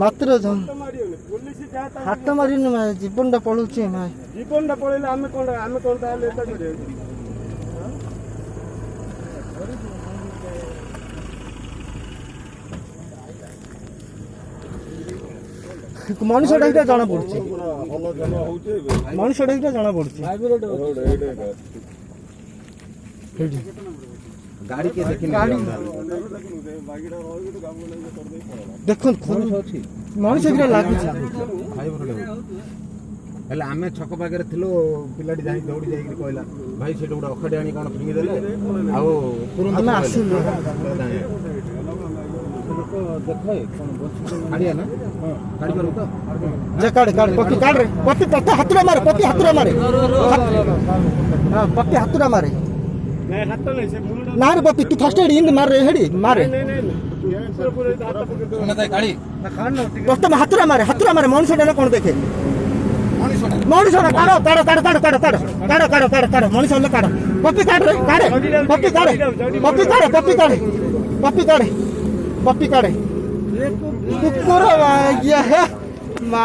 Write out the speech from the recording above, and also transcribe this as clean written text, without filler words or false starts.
ମାତ୍ର ହାତ ମାରିନି ମା ଜୀବନଟା ପଳଉଛି ମା ଜୀବନଟା ପଳେଇଲେ ଆମେ କଣ ତାହେଲେ ଏଟା କରିବା ମଣିଷଟା ଏଇଟା ଜଣା ପଡୁଛି ମଣିଷଟା ଏଇଟା ଜଣା ପଡୁଛି ଗାଡି କିଏ ଦେଖିନି ଦେଖନ୍ତୁ ମଣିଷ ଏଇଟା ଲାଗୁଛି ହେଲେ ଆମେ ଛକ ପାଖରେ ଥିଲୁ ପିଲାଟି ଯାଇ ଦୌଡ଼ି ଯାଇକି କହିଲା ଭାଇ ସେଠି ଗୋଟେ ଅଖାଡ଼ି ଆଣି କ'ଣ ଫିଙ୍ଗିଦେଲେ ଆଉ ଆମେ ଆସିଲୁ କାଢ଼ିଆ ନା କାଢ଼ି ପାରିବୁ ତ ଯେ କାଢ଼େ ପତି କାଢ଼େ ପତି ହାତୁରା ମାରେ ପତି ହାତୁରା ମାରେ ପତି ହାତୁରା ମାରେ ନା ରେ ପତି ତୁ ଫାଷ୍ଟ ଏଡି ମାରେ ହେଡି ମାରେ ପ୍ରଥମେ ହାତୁରା ମାରେ ମଣିଷଟା କ'ଣ ଦେଖେ ମଣିଷଟା କାଢ଼ ମଣିଷ ହେଲେ କାଢ଼ ପପି କାଢ଼େ କୁକୁର ମା